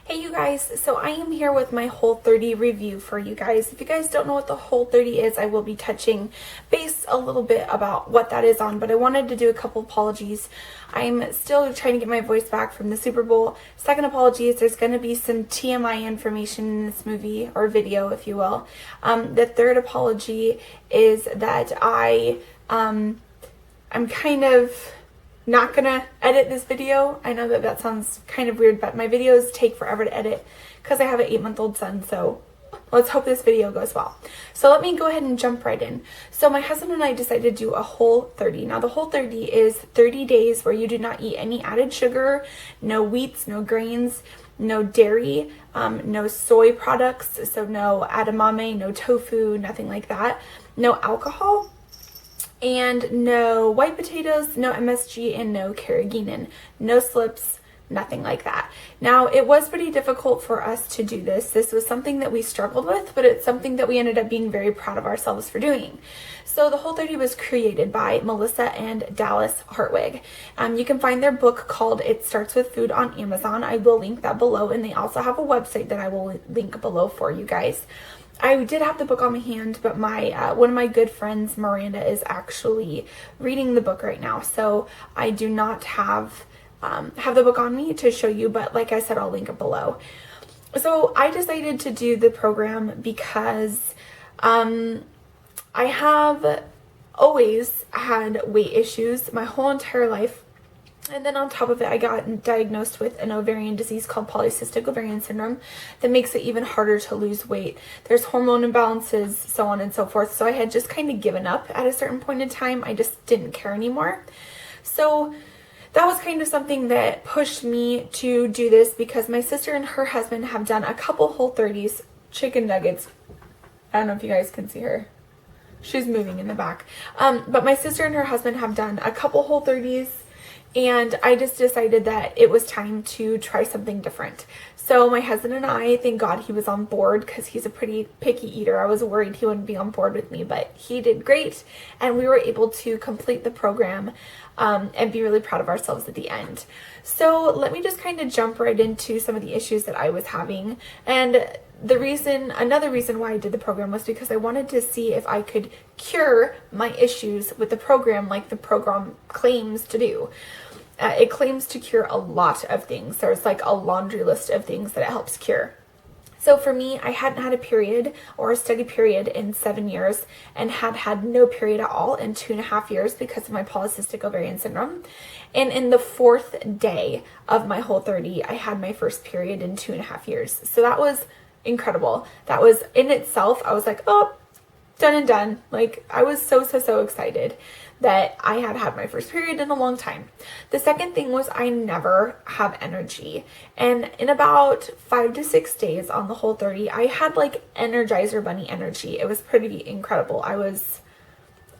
Hey you guys, so I am here with my Whole30 review for you guys. If you guys don't know what the Whole30 is, I will be touching base a little bit about what that is on, but I wanted to do a couple apologies. I'm still trying to get my voice back from the Super Bowl. Second apology is there's going to be some TMI information in this movie, or video if you will. The third apology is that I'm kind of not gonna edit this video. I know that sounds kind of weird, but my videos take forever to edit because I have an 8-month-old son, so let's hope this video goes well. So let me go ahead and jump right in. So my husband and I decided to do a Whole30. Now the Whole30 is 30 days where you do not eat any added sugar, no wheats, no grains, no dairy, no soy products, so no edamame, no tofu, nothing like that, no alcohol, and no white potatoes, no MSG, and no carrageenan, no slips, nothing like that. Now, it was pretty difficult for us to do this. This was something that we struggled with, but it's something that we ended up being very proud of ourselves for doing. So the Whole30 was created by Melissa and Dallas Hartwig. You can find their book called It Starts With Food on Amazon. I will link that below, and they also have a website that I will link below for you guys. I did have the book on my hand, but my one of my good friends, Miranda, is actually reading the book right now, so I do not have the book on me to show you, but like I said, I'll link it below. So I decided to do the program because I have always had weight issues my whole entire life. And then on top of it, I got diagnosed with an ovarian disease called polycystic ovarian syndrome that makes it even harder to lose weight. There's hormone imbalances, so on and so forth. So I had just kind of given up at a certain point in time. I just didn't care anymore. So that was kind of something that pushed me to do this because my sister and her husband have done a couple Whole30s chicken nuggets. I don't know if you guys can see her. She's moving in the back. But my sister and her husband have done a couple Whole30s. And I just decided that it was time to try something different. So my husband and I, thank God he was on board because he's a pretty picky eater. I was worried he wouldn't be on board with me, but he did great. And we were able to complete the program and be really proud of ourselves at the end. So let me just kind of jump right into some of the issues that I was having. And another reason why I did the program was because I wanted to see if I could cure my issues with the program like the program claims to do. It claims to cure a lot of things. There's like a laundry list of things that it helps cure. So for me, I hadn't had a period or a steady period in 7 years and had no period at all in 2.5 years because of my polycystic ovarian syndrome. And in the 4th day of my Whole30, I had my first period in 2.5 years. So that was incredible. That was in itself, I was like, oh, done and done. Like I was so excited that I had my first period in a long time. The second thing was I never have energy. And in about 5 to 6 days on the Whole30, I had like Energizer Bunny energy. It was pretty incredible. I was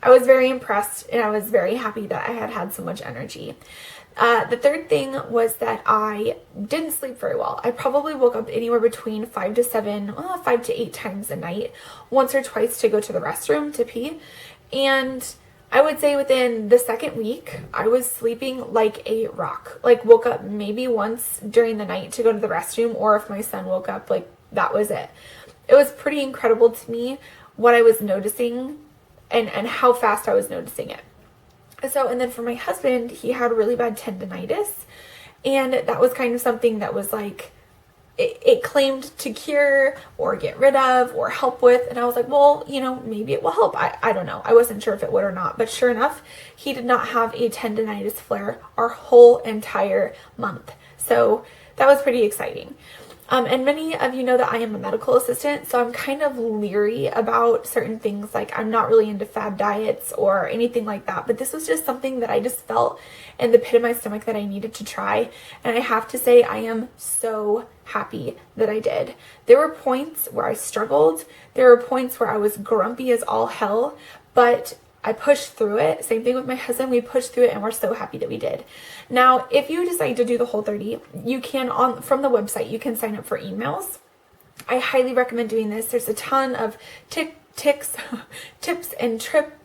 very impressed and I was very happy that I had so much energy. The third thing was that I didn't sleep very well. I probably woke up anywhere between 5 to 8 times a night, once or twice to go to the restroom to pee. And I would say within the second week, I was sleeping like a rock. Like woke up maybe once during the night to go to the restroom, or if my son woke up, like that was it. It was pretty incredible to me what I was noticing and how fast I was noticing it. So, and then for my husband, he had really bad tendinitis, and that was kind of something that was like, it claimed to cure or get rid of or help with. And I was like, well, maybe it will help. I don't know. I wasn't sure if it would or not, but sure enough, he did not have a tendinitis flare our whole entire month. So that was pretty exciting. And many of you know that I am a medical assistant, so I'm kind of leery about certain things. Like I'm not really into fad diets or anything like that, but this was just something that I just felt in the pit of my stomach that I needed to try. And I have to say, I am so happy that I did. There were points where I struggled. There were points where I was grumpy as all hell, but I pushed through it. Same thing with my husband. We pushed through it and we're so happy that we did. Now, if you decide to do the Whole30, you can, from the website, you can sign up for emails. I highly recommend doing this. There's a ton of tips and tricks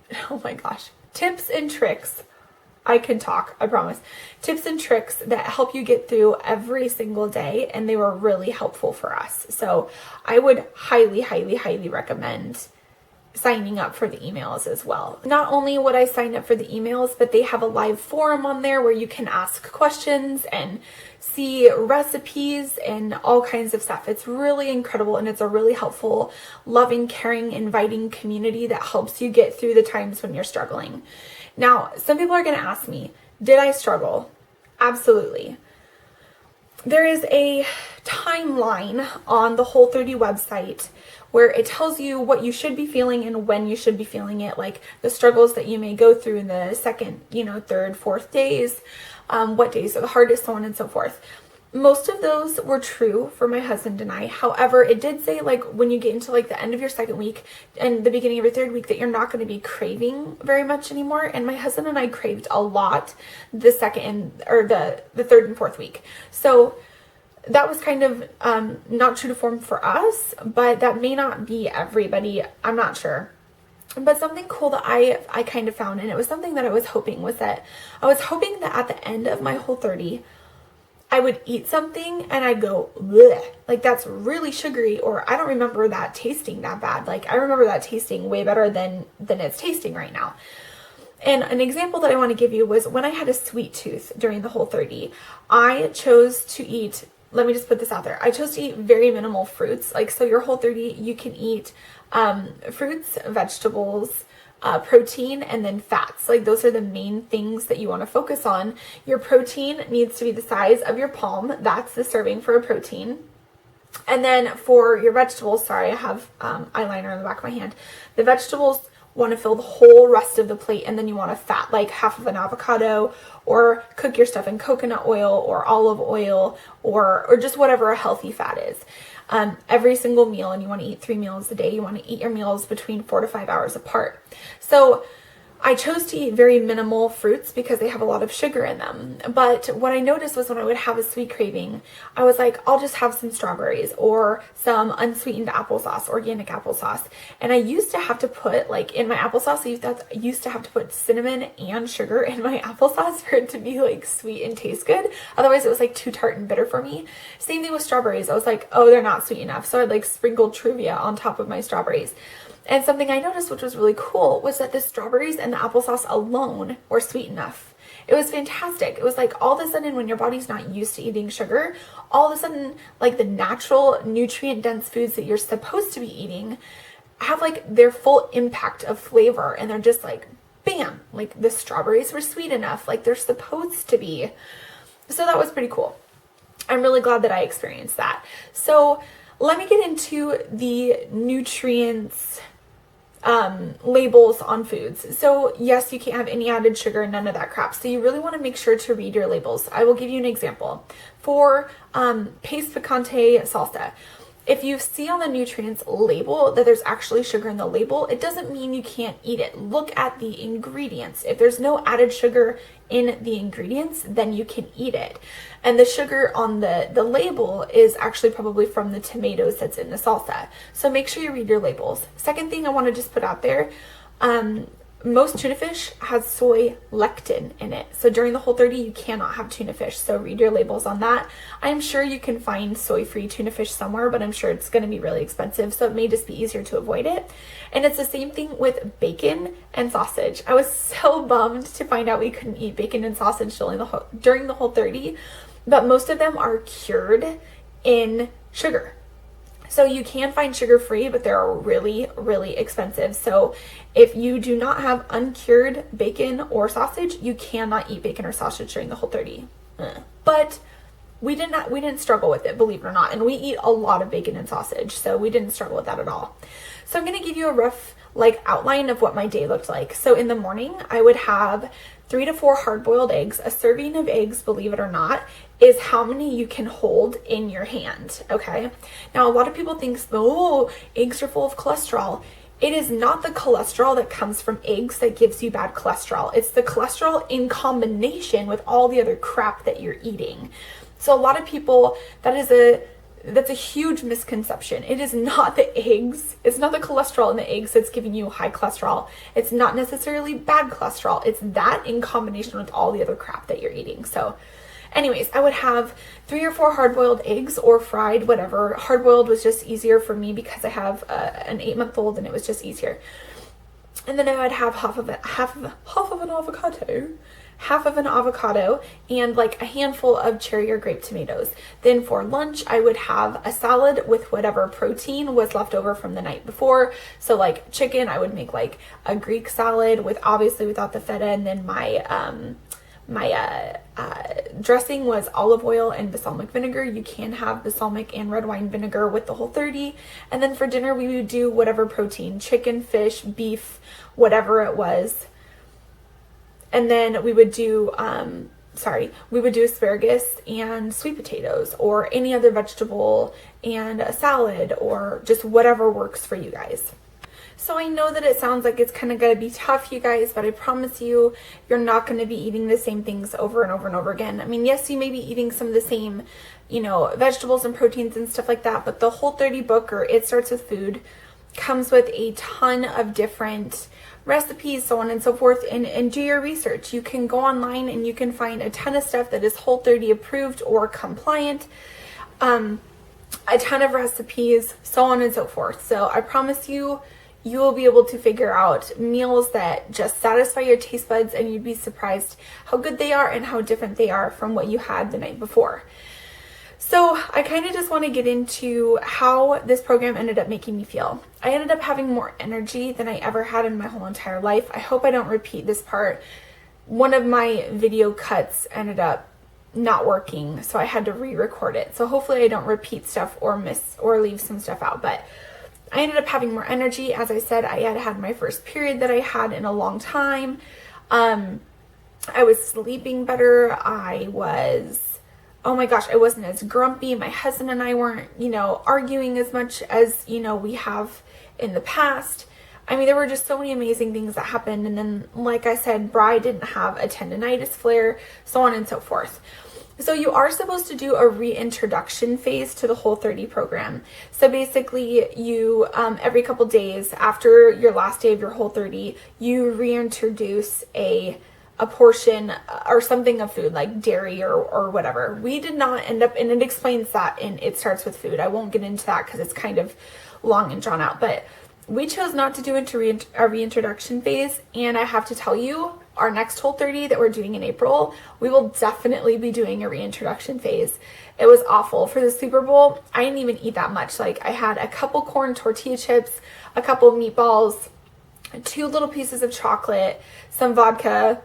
I can talk, I promise. Tips and tricks that help you get through every single day, and they were really helpful for us. So I would highly, highly, highly recommend signing up for the emails as well. Not only would I sign up for the emails, but they have a live forum on there where you can ask questions and see recipes and all kinds of stuff. It's really incredible, and it's a really helpful, loving, caring, inviting community that helps you get through the times when you're struggling. Now, some people are going to ask me, did I struggle? Absolutely. There is a timeline on the Whole30 website where it tells you what you should be feeling and when you should be feeling it, like the struggles that you may go through in the second, third, fourth days, what days are the hardest, so on and so forth. Most of those were true for my husband and I. However, it did say like when you get into like the end of your second week and the beginning of your third week that you're not going to be craving very much anymore. And my husband and I craved a lot the third and fourth week. So that was kind of not true to form for us, but that may not be everybody. I'm not sure. But something cool that I kind of found, and it was something that I was hoping, was that I was hoping that at the end of my Whole30, I would eat something and I'd go, bleh, like that's really sugary, or I don't remember that tasting that bad. Like I remember that tasting way better than it's tasting right now. And an example that I want to give you was when I had a sweet tooth during the Whole30, I chose to eat, let me just put this out there, I chose to eat very minimal fruits. Like, so your Whole30, you can eat fruits, vegetables, protein, and then fats. Like those are the main things that you want to focus on. Your protein needs to be the size of your palm. That's the serving for a protein. And then for your vegetables, sorry, I have eyeliner on the back of my hand. The vegetables want to fill the whole rest of the plate, and then you want a fat, like half of an avocado, or cook your stuff in coconut oil or olive oil, or just whatever a healthy fat is. Every single meal, and you want to eat 3 meals a day. You want to eat your meals between 4 to 5 hours apart. So I chose to eat very minimal fruits because they have a lot of sugar in them. But what I noticed was when I would have a sweet craving, I was like, I'll just have some strawberries or some unsweetened applesauce, organic applesauce. And I used to have to put, like in my applesauce, I used to have to put cinnamon and sugar in my applesauce for it to be like sweet and taste good. Otherwise it was like too tart and bitter for me. Same thing with strawberries. I was like, oh, they're not sweet enough. So I'd like sprinkle Truvia on top of my strawberries. And something I noticed, which was really cool, was that the strawberries and the applesauce alone were sweet enough. It was fantastic. It was like all of a sudden when your body's not used to eating sugar, all of a sudden like the natural nutrient dense foods that you're supposed to be eating have like their full impact of flavor, and they're just like, bam, like the strawberries were sweet enough like they're supposed to be. So that was pretty cool. I'm really glad that I experienced that. So let me get into the nutrients labels on foods. So yes, you can't have any added sugar, none of that crap. So you really want to make sure to read your labels. I will give you an example. For paste picante salsa, if you see on the nutrients label that there's actually sugar in the label, it doesn't mean you can't eat it. Look at the ingredients. If there's no added sugar in the ingredients, then you can eat it. And the sugar on the label is actually probably from the tomatoes that's in the salsa. So make sure you read your labels. Second thing I want to just put out there, most tuna fish has soy lectin in it. So during the Whole30, you cannot have tuna fish. So read your labels on that. I'm sure you can find soy-free tuna fish somewhere, but I'm sure it's going to be really expensive. So it may just be easier to avoid it. And it's the same thing with bacon and sausage. I was so bummed to find out we couldn't eat bacon and sausage during the Whole30, but most of them are cured in sugar. So you can find sugar-free, but they're really, really expensive. So if you do not have uncured bacon or sausage, you cannot eat bacon or sausage during the Whole30. But we didn't struggle with it, believe it or not. And we eat a lot of bacon and sausage, so we didn't struggle with that at all. So I'm going to give you a rough outline of what my day looked like. So in the morning, I would have 3 to 4 hard-boiled eggs. A serving of eggs, believe it or not, is how many you can hold in your hand, okay? Now, a lot of people think, oh, eggs are full of cholesterol. It is not the cholesterol that comes from eggs that gives you bad cholesterol. It's the cholesterol in combination with all the other crap that you're eating. So a lot of people, that is that's a huge misconception. It is not the eggs. It's not the cholesterol in the eggs that's giving you high cholesterol. It's not necessarily bad cholesterol. It's that in combination with all the other crap that you're eating. So anyways, I would have 3 or 4 hard-boiled eggs or fried, whatever. Hard-boiled was just easier for me because I have an 8-month-old and it was just easier. And then I would have half of an avocado and like a handful of cherry or grape tomatoes. Then for lunch, I would have a salad with whatever protein was left over from the night before. So like chicken, I would make like a Greek salad with obviously without the feta. And then my dressing was olive oil and balsamic vinegar. You can have balsamic and red wine vinegar with the Whole30. And then for dinner, we would do whatever protein, chicken, fish, beef, whatever it was. And then we would do, asparagus and sweet potatoes or any other vegetable and a salad or just whatever works for you guys. So I know that it sounds like it's kind of going to be tough, you guys, but I promise you, you're not going to be eating the same things over and over and over again. I mean, yes, you may be eating some of the same, vegetables and proteins and stuff like that, but the Whole30 book, or It Starts With Food, comes with a ton of different recipes, so on and so forth, and do your research. You can go online and you can find a ton of stuff that is Whole30 approved or compliant, a ton of recipes, so on and so forth. So I promise you, you will be able to figure out meals that just satisfy your taste buds, and you'd be surprised how good they are and how different they are from what you had the night before. So I kind of just want to get into how this program ended up making me feel. I ended up having more energy than I ever had in my whole entire life. I hope I don't repeat this part. One of my video cuts ended up not working, so I had to re-record it. So hopefully I don't repeat stuff or miss or leave some stuff out. But I ended up having more energy. As I said, I had my first period that I had in a long time. I was sleeping better. I wasn't as grumpy. My husband and I weren't, arguing as much as, we have in the past. I mean, there were just so many amazing things that happened. And then, like I said, Bri didn't have a tendonitis flare, so on and so forth. So you are supposed to do a reintroduction phase to the Whole30 program. So basically you, every couple days after your last day of your Whole30, you reintroduce a portion or something of food like dairy or whatever. We did not end up, and it explains that in It Starts With Food. I won't get into that because it's kind of long and drawn out, but we chose not to do a reintroduction phase. And I have to tell you, our next Whole30 that we're doing in April, we will definitely be doing a reintroduction phase. It was awful. For the Super Bowl, I didn't even eat that much. Like, I had a couple corn tortilla chips, a couple meatballs, 2 little pieces of chocolate, some vodka,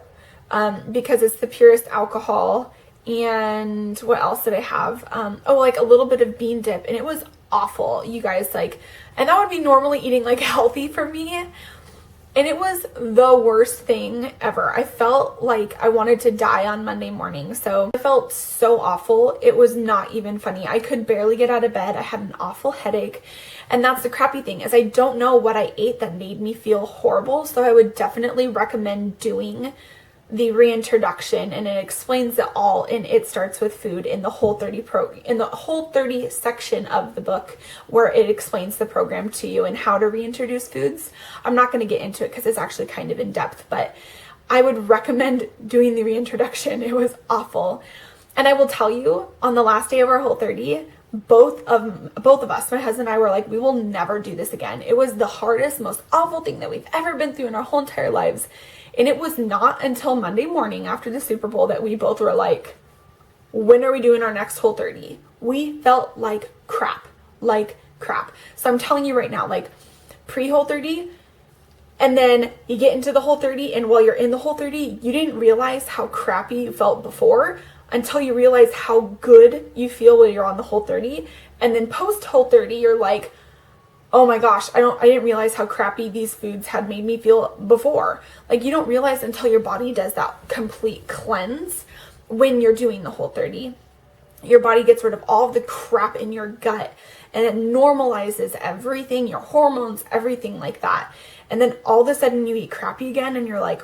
because it's the purest alcohol. And what else did I have? Like a little bit of bean dip, and it was awful, you guys. And that would be normally eating healthy for me, and it was the worst thing ever. I felt like I wanted to die on Monday morning. So I felt so awful. It was not even funny. I could barely get out of bed. I had an awful headache. And that's the crappy thing, is I don't know what I ate that made me feel horrible. So I would definitely recommend doing the reintroduction, and it explains it all in It Starts With Food in the Whole30 section of the book, where it explains the program to you and how to reintroduce foods. I'm not going to get into it because it's actually kind of in depth, but I would recommend doing the reintroduction. It was awful. And I will tell you, on the last day of our Whole30, both of us, my husband and I, were like, we will never do this again. It was the hardest, most awful thing that we've ever been through in our whole entire lives. And it was not until Monday morning after the Super Bowl that we both were like, when are we doing our next Whole30? We felt like crap. So I'm telling you right now, pre-Whole30, and then you get into the Whole30, and while you're in the Whole30, you didn't realize how crappy you felt before until you realize how good you feel when you're on the Whole30. And then post Whole30, you're like, oh my gosh, I didn't realize how crappy these foods had made me feel before. You don't realize until your body does that complete cleanse when you're doing the Whole30. Your body gets rid of all of the crap in your gut, and it normalizes everything, your hormones, everything like that. And then all of a sudden you eat crappy again, and you're like,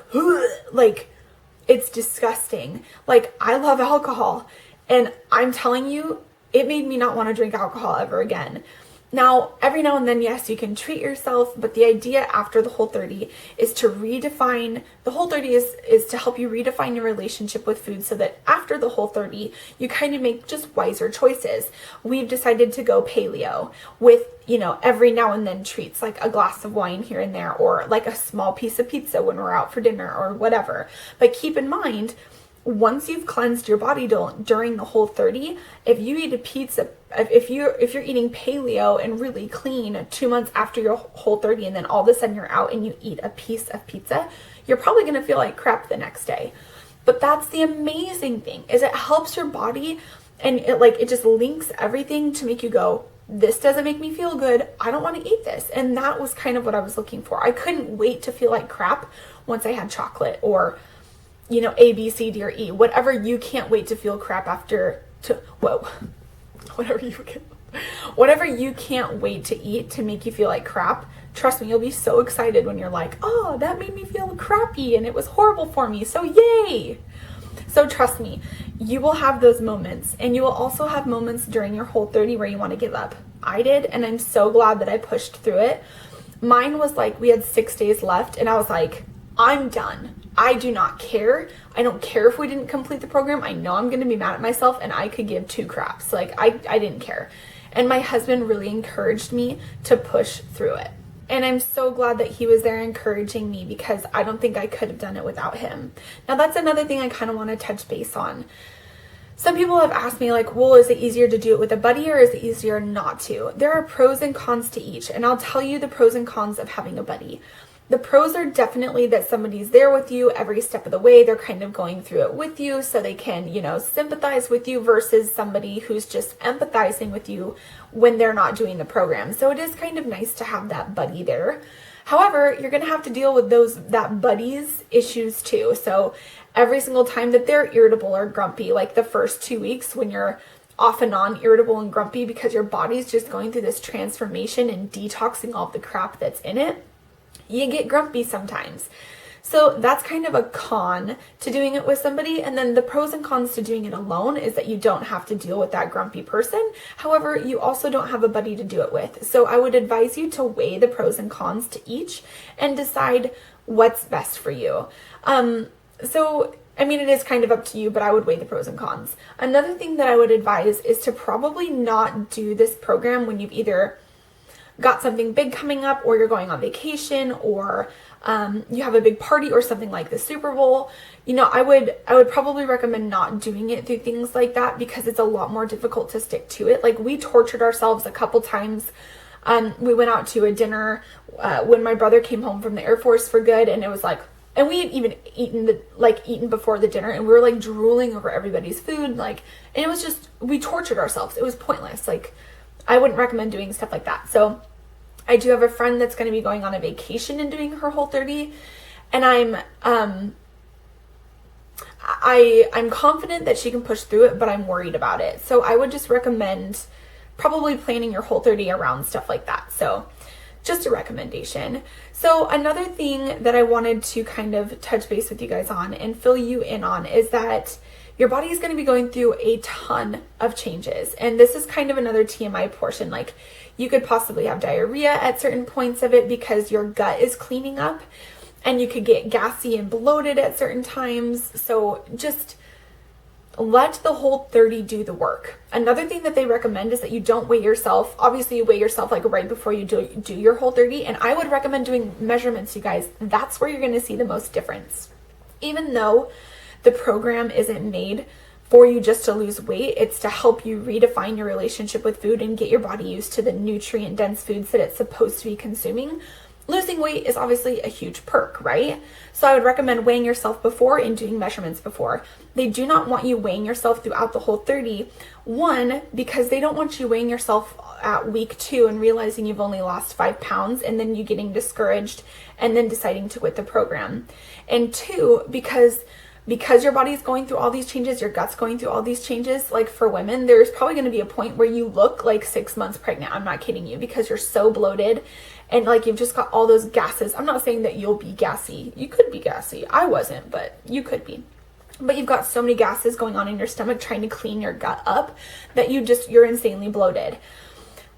it's disgusting. I love alcohol, and I'm telling you, it made me not want to drink alcohol ever again. Now, every now and then, yes, you can treat yourself, but the idea after the Whole30 is to redefine, the Whole30 is to help you redefine your relationship with food so that after the Whole30, you kind of make just wiser choices. We've decided to go paleo with, every now and then treats, like a glass of wine here and there, or like a small piece of pizza when we're out for dinner or whatever. But keep in mind, once you've cleansed your body during the Whole30, if you eat a pizza, if you're eating paleo and really clean 2 months after your Whole30, and then all of a sudden you're out and you eat a piece of pizza, you're probably going to feel like crap the next day. But that's the amazing thing, is it helps your body, and it just links everything to make you go, this doesn't make me feel good. I don't want to eat this. And that was kind of what I was looking for. I couldn't wait to feel like crap once I had chocolate, or A, B, C, D, or E, whatever you can't wait to feel crap whatever you can't wait to eat to make you feel like crap. Trust me, you'll be so excited when you're like, oh, that made me feel crappy and it was horrible for me, so yay. So trust me, you will have those moments, and you will also have moments during your Whole30 where you want to give up. I did, and I'm so glad that I pushed through it. Mine was like, we had 6 days left, and I was like, I'm done. I do not care. I don't care if we didn't complete the program. I know I'm going to be mad at myself, and I could give 2 craps. Like, I didn't care. And my husband really encouraged me to push through it. And I'm so glad that he was there encouraging me, because I don't think I could have done it without him. Now, that's another thing I kind of want to touch base on. Some people have asked me, like, well, is it easier to do it with a buddy, or is it easier not to? There are pros and cons to each, and I'll tell you the pros and cons of having a buddy. The pros are definitely that somebody's there with you every step of the way. They're kind of going through it with you so they can, sympathize with you, versus somebody who's just empathizing with you when they're not doing the program. So it is kind of nice to have that buddy there. However, you're going to have to deal with that buddy's issues too. So every single time that they're irritable or grumpy, like the first 2 weeks when you're off and on irritable and grumpy because your body's just going through this transformation and detoxing all of the crap that's in it, you get grumpy sometimes. So that's kind of a con to doing it with somebody. And then the pros and cons to doing it alone is that you don't have to deal with that grumpy person. However, you also don't have a buddy to do it with. So I would advise you to weigh the pros and cons to each and decide what's best for you. It is kind of up to you, but I would weigh the pros and cons. Another thing that I would advise is to probably not do this program when you've either got something big coming up, or you're going on vacation, or you have a big party or something like the Super Bowl. I would probably recommend not doing it through things like that, because it's a lot more difficult to stick to it. Like, we tortured ourselves a couple times. We went out to a dinner when my brother came home from the Air Force for good, and it was like, and we had even eaten before the dinner, and we were like drooling over everybody's food, and it was just, we tortured ourselves. It was pointless. I wouldn't recommend doing stuff like that. So I do have a friend that's going to be going on a vacation and doing her Whole30, and I'm confident that she can push through it, but I'm worried about it. So I would just recommend probably planning your Whole30 around stuff like that. So just a recommendation. So another thing that I wanted to kind of touch base with you guys on and fill you in on is that your body is going to be going through a ton of changes. And this is kind of another TMI portion. Like, you could possibly have diarrhea at certain points of it because your gut is cleaning up, and you could get gassy and bloated at certain times. So just let the Whole30 do the work. Another thing that they recommend is that you don't weigh yourself. Obviously, you weigh yourself right before you do your Whole30. And I would recommend doing measurements, you guys. That's where you're going to see the most difference. Even though the program isn't made for you just to lose weight, it's to help you redefine your relationship with food and get your body used to the nutrient-dense foods that it's supposed to be consuming. Losing weight is obviously a huge perk, right? So I would recommend weighing yourself before and doing measurements before. They do not want you weighing yourself throughout the Whole30. One, because they don't want you weighing yourself at week 2 and realizing you've only lost 5 pounds, and then you getting discouraged and then deciding to quit the program. And 2, because your body's going through all these changes, your gut's going through all these changes, like for women, there's probably going to be a point where you look like 6 months pregnant. I'm not kidding you, because you're so bloated and you've just got all those gases. I'm not saying that you'll be gassy. You could be gassy. I wasn't, but you could be. but you've got so many gases going on in your stomach trying to clean your gut up that you're insanely bloated.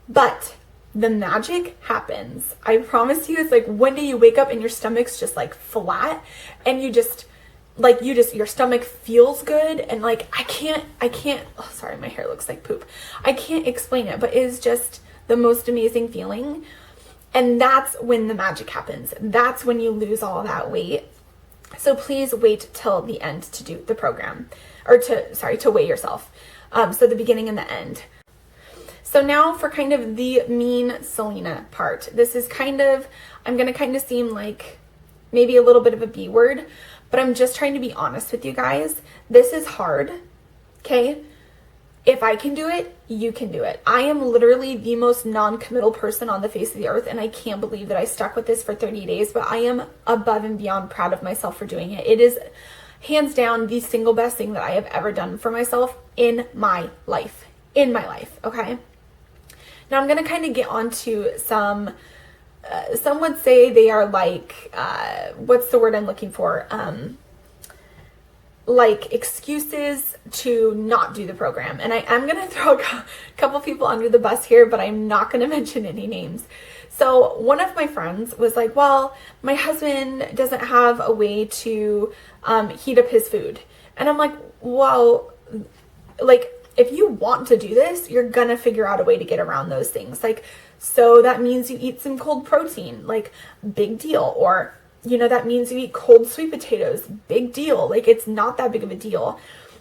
But the magic happens. I promise you, it's like one day you wake up and your stomach's just like flat, and your stomach feels good, and like I can't, oh sorry, my hair looks like poop. I can't explain it, but it is just the most amazing feeling. And that's when the magic happens. That's when you lose all that weight. So please wait till the end to do the program, or to weigh yourself. So the beginning and the end. So now for kind of the mean Salina part. This is kind of, I'm going to kind of seem like maybe a little bit of a B word, but I'm just trying to be honest with you guys. This is hard, okay? If I can do it, you can do it. I am literally the most non-committal person on the face of the earth, and I can't believe that I stuck with this for 30 days, but I am above and beyond proud of myself for doing it. It is hands down the single best thing that I have ever done for myself in my life, okay? Now I'm going to kind of get onto some would say they are like, what's the word I'm looking for? Like excuses to not do the program. And I am going to throw a couple people under the bus here, but I'm not going to mention any names. So one of my friends was like, well, my husband doesn't have a way to heat up his food. And I'm like, well, like, if you want to do this, you're going to figure out a way to get around those things. Like, so that means you eat some cold protein, like big deal. Or, that means you eat cold sweet potatoes, big deal. Like, it's not that big of a deal.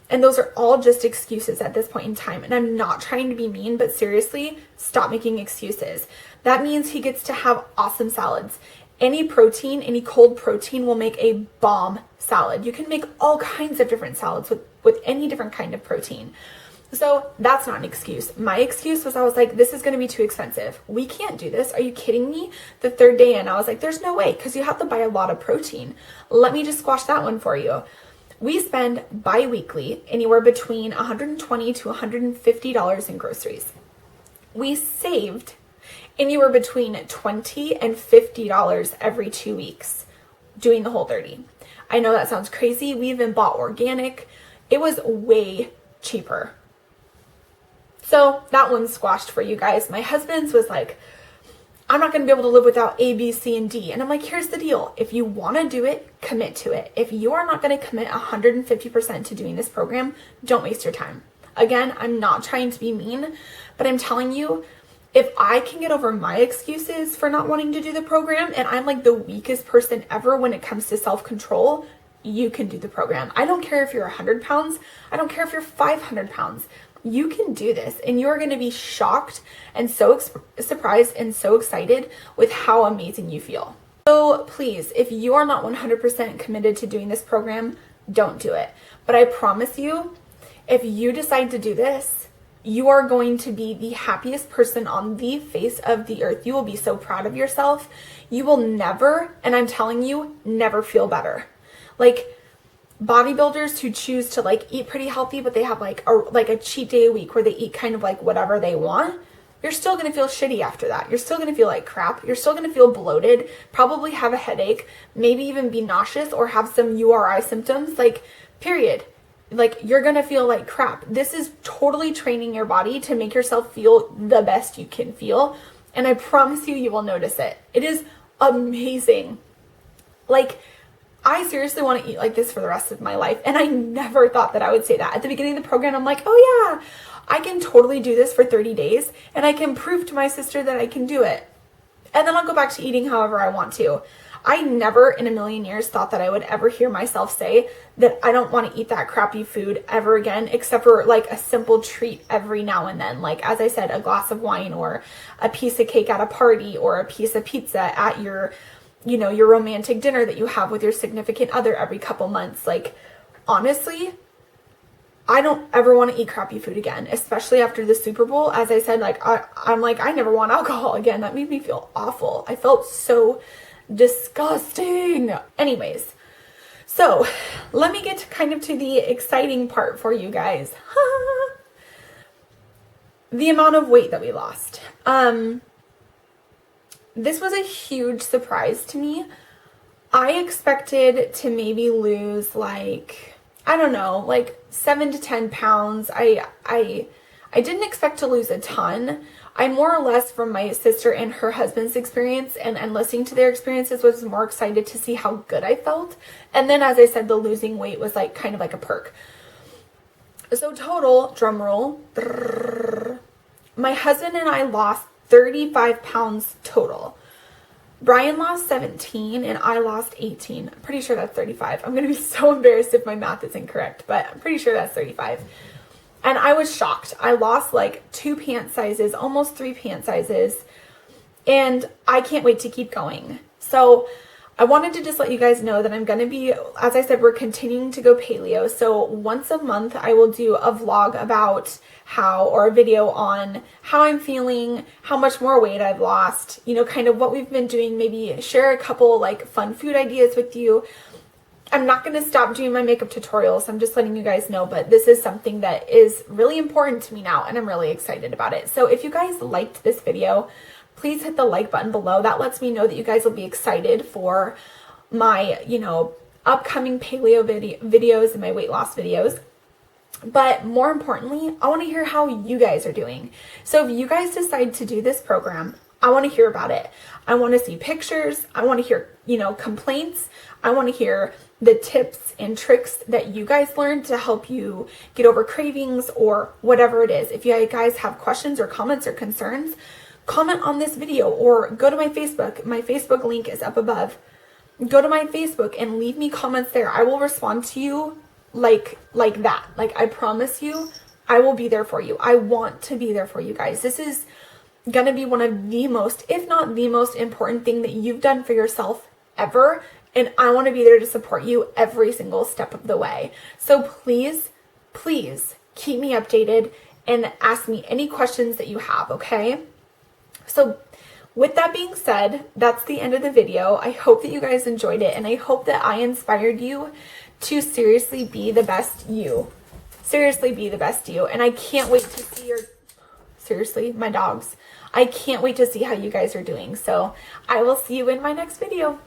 And those are all just excuses at this point in time. And I'm not trying to be mean, but seriously, stop making excuses. That means he gets to have awesome salads. Any protein, any cold protein will make a bomb salad. You can make all kinds of different salads with any different kind of protein. So that's not an excuse. My excuse was, I was like, this is going to be too expensive. We can't do this. Are you kidding me? The third day in, I was like, there's no way, because you have to buy a lot of protein. Let me just squash that one for you. We spend bi-weekly anywhere between $120 to $150 in groceries. We saved anywhere between $20 and $50 every 2 weeks doing the Whole30. I know that sounds crazy. We even bought organic. It was way cheaper. So that one's squashed for you guys. My husband's was like, I'm not going to be able to live without A, B, C, and D. And I'm like, here's the deal. If you want to do it, commit to it. If you are not going to commit 150% to doing this program, don't waste your time. Again, I'm not trying to be mean, but I'm telling you, if I can get over my excuses for not wanting to do the program, and I'm like the weakest person ever when it comes to self-control, you can do the program. I don't care if you're 100 pounds. I don't care if you're 500 pounds. You can do this, and you're going to be shocked and so surprised and so excited with how amazing you feel. So please, if you are not 100% committed to doing this program, don't do it. But I promise you, if you decide to do this, you are going to be the happiest person on the face of the earth. You will be so proud of yourself. You will never, and I'm telling you, never feel better. Like, bodybuilders who choose to like eat pretty healthy, but they have like a cheat day a week where they eat kind of like whatever they want, you're still going to feel shitty after that. You're still going to feel like crap. You're still going to feel bloated, probably have a headache, maybe even be nauseous or have some URI symptoms, like, period. Like, you're going to feel like crap. This is totally training your body to make yourself feel the best you can feel. And I promise you, you will notice it. It is amazing. Like, I seriously want to eat like this for the rest of my life. And I never thought that I would say that. At the beginning of the program, I'm like, oh yeah, I can totally do this for 30 days. And I can prove to my sister that I can do it. And then I'll go back to eating however I want to. I never in a million years thought that I would ever hear myself say that I don't want to eat that crappy food ever again, except for like a simple treat every now and then. Like, as I said, a glass of wine or a piece of cake at a party or a piece of pizza at your romantic dinner that you have with your significant other every couple months. Like, honestly, I don't ever want to eat crappy food again, especially after the Super Bowl. As I said, like, I'm like, I never want alcohol again. That made me feel awful. I felt so disgusting. Anyways, so let me get kind of to the exciting part for you guys. The amount of weight that we lost. This was a huge surprise to me. I expected to maybe lose like I don't know, like 7 to 10 pounds. I didn't expect to lose a ton. I more or less, from my sister and her husband's experience and listening to their experiences, was more excited to see how good I felt. And then, as I said, the losing weight was like kind of like a perk. So total, drum roll, my husband and I lost 35 pounds total. Brian lost 17 and I lost 18. I'm pretty sure that's 35. I'm going to be so embarrassed if my math is incorrect, but I'm pretty sure that's 35. And I was shocked. I lost like 2 pant sizes, almost 3 pant sizes, and I can't wait to keep going. So I wanted to just let you guys know that I'm going to be, as I said, we're continuing to go paleo. So once a month, I will do a vlog about how, or a video on how I'm feeling, how much more weight I've lost, you know, kind of what we've been doing, maybe share a couple like fun food ideas with you. I'm not going to stop doing my makeup tutorials. I'm just letting you guys know, but this is something that is really important to me now, and I'm really excited about it. So if you guys liked this video, please hit the like button below. That lets me know that you guys will be excited for my, you know, upcoming paleo videos and my weight loss videos. But more importantly, I want to hear how you guys are doing. So if you guys decide to do this program, I want to hear about it. I want to see pictures. I want to hear, you know, complaints. I want to hear the tips and tricks that you guys learned to help you get over cravings or whatever it is. If you guys have questions or comments or concerns, comment on this video or go to my Facebook. My Facebook link is up above. Go to my Facebook and leave me comments there. I will respond to you like that. Like, I promise you, I will be there for you. I want to be there for you guys. This is gonna be one of the most, if not the most important thing that you've done for yourself ever. And I want to be there to support you every single step of the way. So please, please keep me updated and ask me any questions that you have, okay? So with that being said, that's the end of the video. I hope that you guys enjoyed it, and I hope that I inspired you to seriously be the best you. Seriously be the best you. And I can't wait to see your, seriously, my dogs. I can't wait to see how you guys are doing. So I will see you in my next video.